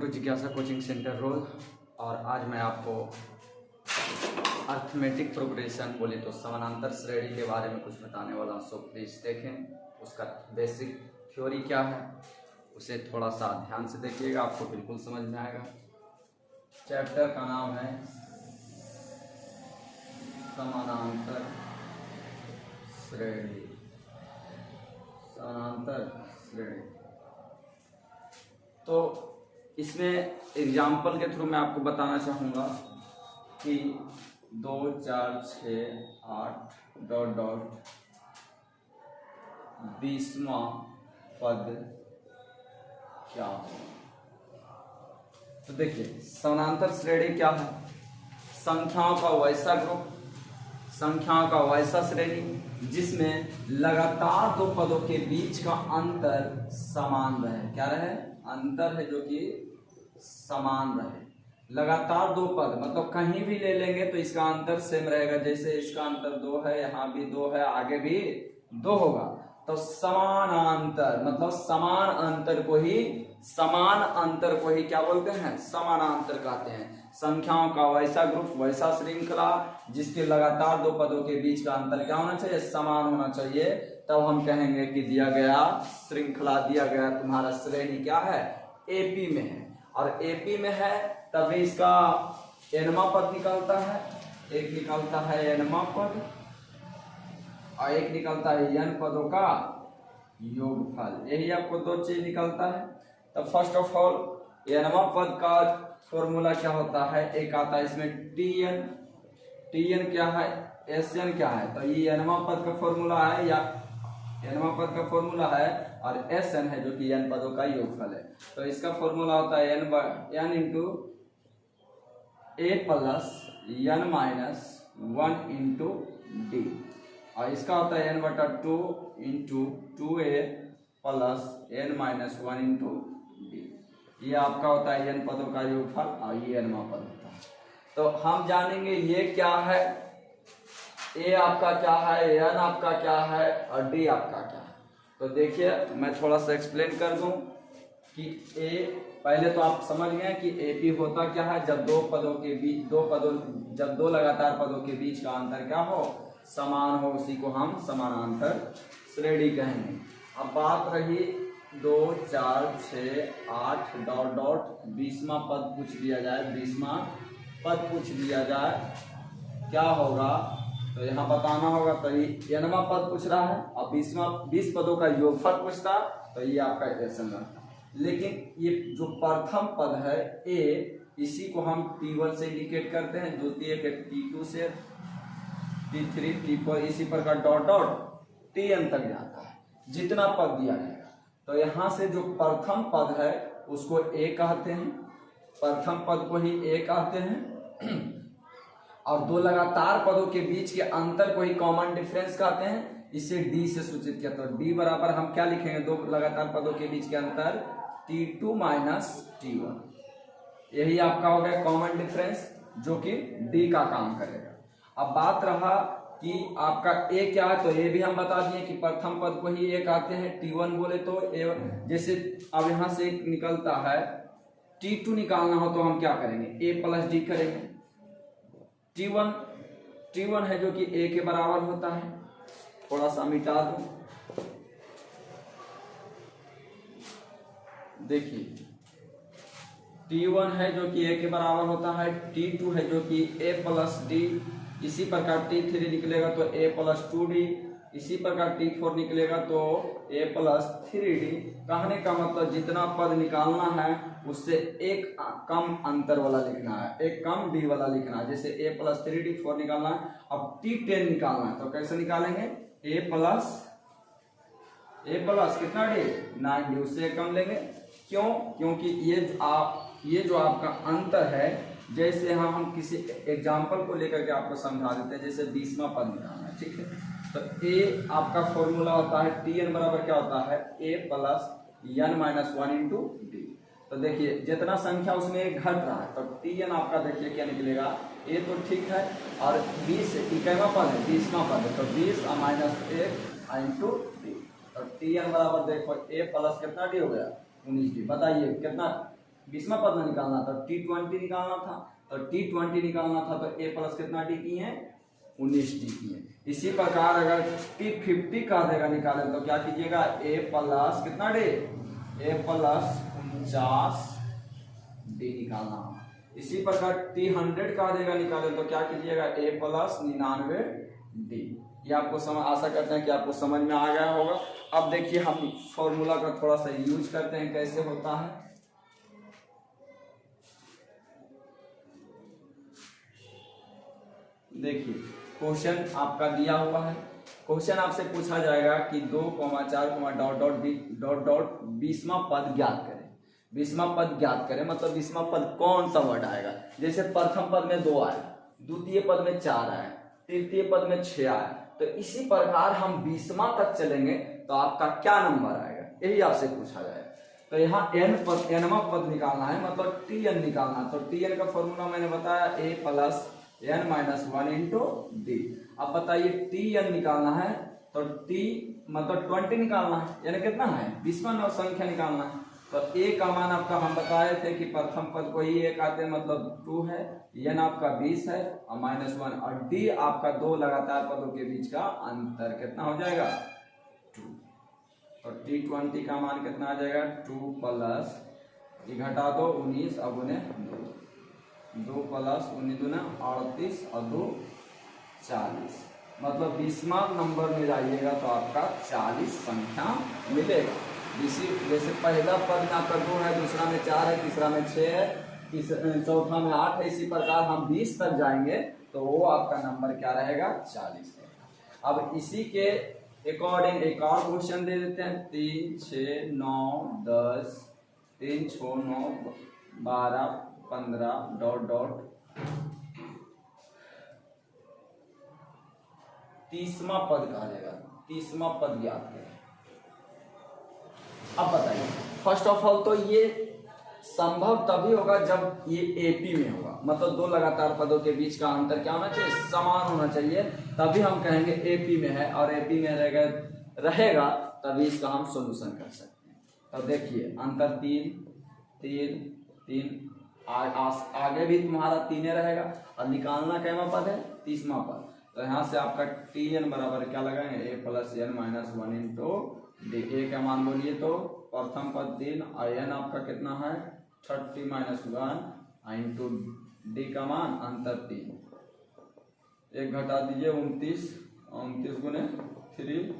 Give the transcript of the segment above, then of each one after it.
To जिज्ञासा coaching centre रोज। और आज मैं आपको अर्थमेटिक प्रोग्रेशन बोले तो समानांतर श्रेणी के बारे में कुछ बताने वाला हूँ। सो प्लीज़ देखें उसका बेसिक थ्योरी क्या है, उसे थोड़ा सा ध्यान से देखिएगा, आपको बिल्कुल समझ में आएगा। चैप्टर का नाम है समानांतर श्रेणी। समानांतर श्रेणी तो इसमें एग्जाम्पल के थ्रू मैं आपको बताना चाहूँगा कि 2 4 6 8 डॉट डॉट 20वां पद क्या हो। तो देखिए समानांतर श्रेणी क्या है? संख्याओं का वैसा ग्रुप, संख्याओं का वैसा श्रेणी जिसमें लगातार दो पदों के बीच का अंतर समान रहे। क्या रहे? अंतर है जो कि समान रहे। लगातार दो पद मतलब कहीं भी ले लेंगे तो इसका अंतर सेम रहेगा। जैसे इसका अंतर 2 है, यहाँ भी 2 है, आगे भी 2 होगा। तो समानांतर मतलब समान अंतर को ही क्या बोलते हैं? समानांतर कहते हैं। संख्याओं का वैसा ग्रुप, वैसा श्रृंखला जिसके लगातार दो पदों के बीच का अंतर क्या होना चाहिए? समान होना चाहिए। तब हम कहेंगे कि दिया गया श्रृंखला, दिया गया तुम्हारा श्रेणी क्या है? एपी में है। और एपी में है तभी इसका एनवां पद निकलता है। एक निकलता है एनवां पद और एक निकलता है एन पदों का योगफल। यही आपको दो चीज निकलता है। तो फर्स्ट ऑफ ऑल एनवां पद का फॉर्मूला क्या होता है? एक आता है इसमें टीएन क्या है, एसएन क्या है। तो ये एनवां पद का फॉर्मूला है या एनवां पद का फॉर्मूला है और एसएन है जो कि एन पदों का योगफल है। तो इसका फॉर्मूला होता है n into a plus n minus 1 into d. और इसका होता है एन बटा 2 into 2a plus n minus 1 into d. ये आपका होता है एन पदों का योगफल और ये एनवां पद होता है। तो हम जानेंगे ये क्या है, ए आपका क्या है, एन आपका क्या है और डी आपका क्या है। तो देखिए मैं थोड़ा सा एक्सप्लेन कर दूं कि ए, पहले तो आप समझ गए कि एपी होता क्या है? जब जब दो लगातार पदों के बीच का अंतर क्या हो? समान हो, उसी को हम समानांतर श्रेणी कहेंगे। अब बात रही 2 4 6 8 डॉट डॉट 20वां पद पूछ लिया जाए, 20वां पद पूछ लिया जाए, क्या होगा? तो यहाँ बताना होगा। तो ये एनवां पद पूछ रहा है और 20 पदों का योगफल पूछता, तो ये आपका एसएन रहता। लेकिन ये जो प्रथम पद है ए, इसी को हम T1 से इंडिकेट करते हैं, द्वितीय के T2 से, T3 T4 इसी प्रकार डॉट डॉट Tn तक जाता है जितना पद दिया जाएगा। तो यहाँ से जो प्रथम पद है उसको ए कहते हैं, प्रथम पद को ही ए कहते हैं। और दो लगातार पदों के बीच के अंतर को ही कॉमन डिफरेंस कहते हैं। इसे डी से सूचित किया। तो डी बराबर हम क्या लिखेंगे? दो लगातार पदों के बीच के अंतर T2 माइनस T1। यही आपका हो गया कॉमन डिफरेंस जो कि डी का काम करेगा। अब बात रहा कि आपका ए क्या है, तो ए भी हम बता दिए कि प्रथम पद को ही ए कहते हैं। T1 बोले तो ए, जैसे अब यहां से निकलता है T2 निकालना हो तो हम क्या करेंगे? ए प्लस डी करेंगे। T1 है जो कि ए के बराबर होता है। थोड़ा सा मिटा दूं, देखिए T1 है जो कि ए के बराबर होता है, T2 है जो कि ए प्लस डी, इसी प्रकार T3 निकलेगा तो ए प्लस 2d, इसी प्रकार T4 निकलेगा तो ए प्लस 3d। कहने का मतलब जितना पद निकालना है उससे एक कम अंतर वाला लिखना है, एक कम डी वाला लिखना है। जैसे ए प्लस 3d 4 निकालना है, अब T10 निकालना है तो कैसे निकालेंगे? ए प्लस कितना डी? 9d, उससे कम लेंगे। क्यों? क्योंकि ये जो आपका अंतर है, जैसे हम किसी एग्जाम्पल को लेकर के आपको समझा देते हैं। जैसे 20वां पद निकालना है, ठीक है? तो ए आपका फॉर्मूला होता है Tn बराबर क्या होता है? A plus n minus 1 into d. तो देखिए जितना संख्या उसमें एक घट रहा है तो Tn आपका देखिए क्या निकलेगा? ए तो ठीक है और 20 इक्कीसवां पद है, 20वां पद है, तो 20 माइनस 1 इंटू डी। तो Tn बराबर देखो ए प्लस कितना डी हो गया? 19d। बताइए कितना 20वां पद में निकालना था, T20 निकालना था, तो T20 निकालना था तो a प्लस कितना डी की है, 19 डी की है। इसी प्रकार अगर T50 कह देगा निकाले तो क्या कीजिएगा, a प्लस कितना डी, a प्लस 49 डी निकालना। इसी प्रकार T100 कह देगा निकाले तो क्या कीजिएगा, a प्लस 99 डी। ये आपको समझ, आशा करते हैं कि आपको समझ में आ गया होगा। अब देखिए हम फॉर्मूला का थोड़ा सा यूज करते हैं, कैसे होता है। देखिए क्वेश्चन आपका दिया हुआ है, क्वेश्चन आपसे पूछा जाएगा कि 2,4, बीसवां पद ज्ञात करें। 20वां पद ज्ञात करें मतलब 20वां पद कौन सा वर्ड आएगा। जैसे प्रथम पद में 2 आया, द्वितीय पद में 4 आया, तृतीय पद में 6 आया, तो इसी प्रकार हम 20वां तक चलेंगे तो आपका क्या नंबर आएगा, यही आपसे पूछा जाएगा। तो यहाँ nवां पद निकालना है, मतलब Tn निकालना है। तो Tn का फॉर्मूला मैंने बताया, a plus n minus 1 into D. अब बताइए Tn निकालना है तो T मतलब 20 निकालना है, यानी कितना है, 20वां संख्या निकालना है। तो a का मान आपका हम बताए थे कि प्रथम पद को ही एक आते हैं, मतलब 2 है, n आपका 20 है और -1, और d आपका 2 लगातार पदों के बीच का अंतर कितना हो जाएगा, 2। तो T20 का मान कितना आ जाएगा, 2 प्लस, ये घटा दो 19 और गुने 2 प्लस 19 दूना 38 और 2 40, मतलब 20वां नंबर में जाइएगा तो आपका 40 संख्या मिलेगा। जैसे पहला पद में आपका 2 है, दूसरा में 4 है, तीसरा में 6 है, चौथा में 8 है। इसी प्रकार हम 20 तक जाएंगे तो वो आपका नंबर क्या रहेगा, 40 रहेगा। अब इसी के अकॉर्डिंग एक और क्वेश्चन दे देते हैं, 3, 6, 9, 10, 3, 6, 9, 12, 15 ... 30वां पद कहा जाएगा, 30वां पद ज्ञात करें। अब बताइए, फर्स्ट ऑफ ऑल तो ये संभव तभी होगा जब ये एपी में होगा, मतलब 2 लगातार पदों के बीच का अंतर क्या होना चाहिए, समान होना चाहिए, तभी हम कहेंगे एपी में है। और एपी में रहेगा तभी इसका हम सॉल्यूशन कर सकते हैं। तो देखिए अंतर 3, 3, 3, आगे भी तुम्हारा 3 रहेगा और निकालना कैवा पद है, 30वां पद। तो यहाँ से आपका Tn बराबर क्या लगाएंगे, a plus n minus 1 into d. A का मान बोलिए तो प्रथम पद 3 और n आपका कितना है 30 माइनस 1 इंटू डी का मान अंतर 3, 1 घटा दीजिए 29, 29 गुने 3,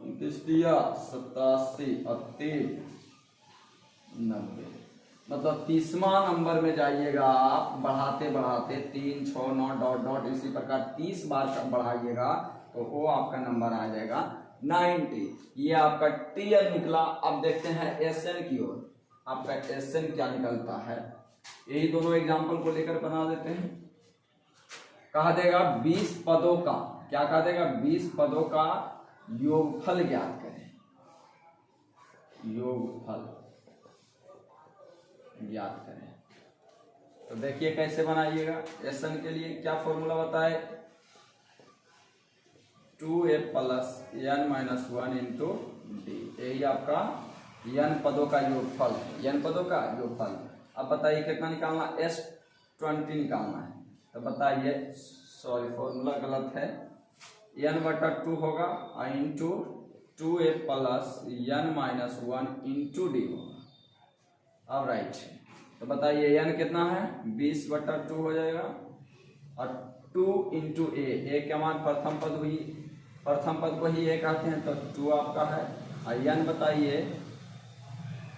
29 दिया 87 और 3 90, मतलब 30वां नंबर में जाइएगा आप, बढ़ाते बढ़ाते 3, 6, 9 ... इसी प्रकार 30 बार का बढ़ाइएगा तो वो आपका नंबर आ जाएगा 90। ये आपका Tn निकला। अब देखते हैं Sn की ओर, आपका Sn क्या निकलता है, यही दोनों एग्जाम्पल को लेकर बना देते हैं। कहा देगा 20 पदों का, क्या कहा देगा, 20 पदों का योगफल ज्ञात करें, योगफल ज्ञात करें। तो देखिए कैसे बनाइएगा। Sn के लिए क्या फॉर्मूला बताए, 2a plus n minus 1 into D. यही आपका n पदों का योगफल है, n पदों का योगफल। अब बताइए कितना निकालना, S20 निकालना है। तो बताइए, सॉरी फॉर्मूला गलत है, n/2 होगा into 2a plus n minus 1 into D होगा। अब राइट, तो बताइए n कितना है, 20/2 हो जाएगा और 2 इंटू ए का मान प्रथम पद हुई, प्रथम पद को ही ए कहते हैं, तो 2 आपका है और n बताइए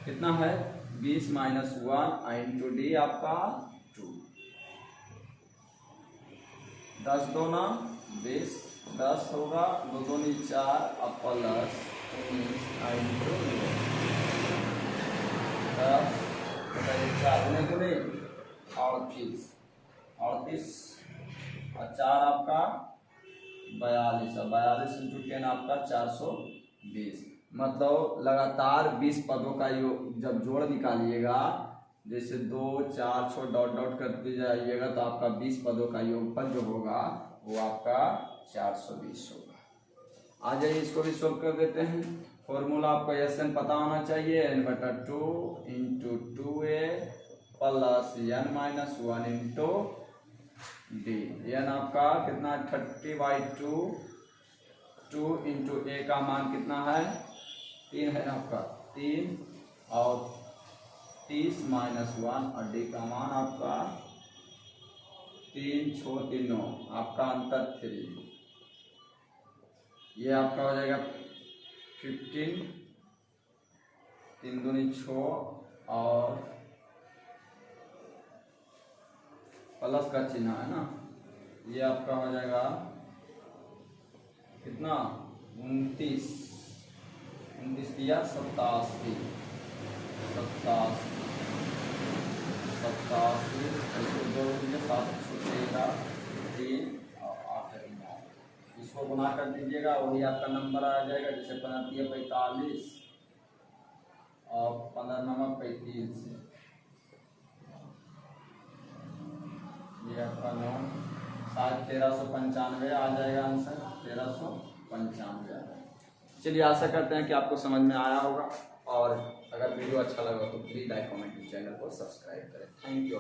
कितना है, 20 माइनस 1 इंटू डी आपका 2, 10 दूना 20, 10 होगा, 2 दूनी 4 और प्लस 19 इंटू 10, 4 गुने 38 और 4 आपका 42 और 42 इंटू 10 आपका 420। मतलब लगातार 20 पदों का जब जोड़ निकालिएगा, जैसे 2, 4, 6 ... करते जाइएगा तो आपका 20 पदों का योगफल जो होगा वो आपका 420 होगा। आ जाइए इसको भी सोल्व कर देते हैं। फॉर्मूला आपको एन पता होना चाहिए, n/2 into 2a plus n-1 into d. N आपका कितना 30/2, 2 इंटू ए का मान कितना है 3 है ना आपका 3 और 30-1 और डी का मान आपका 3 6 3 9 आपका अंतर 3। ये आपका हो जाएगा 15, 3 दूनी 6 और प्लस का चिन्ह है ना, ये आपका हो जाएगा कितना 29 दिया 87 और 8 इसको गुना कर दीजिएगा, वही आपका नंबर आ जाएगा। जैसे 45 और 15 35, ये आपका 9 शायद 1395 आ जाएगा आंसर, 1395। चलिए आशा करते हैं कि आपको समझ में आया होगा, और अगर वीडियो अच्छा लगा तो प्लीज़ लाइक कमेंट चैनल को सब्सक्राइब करें। Thank you.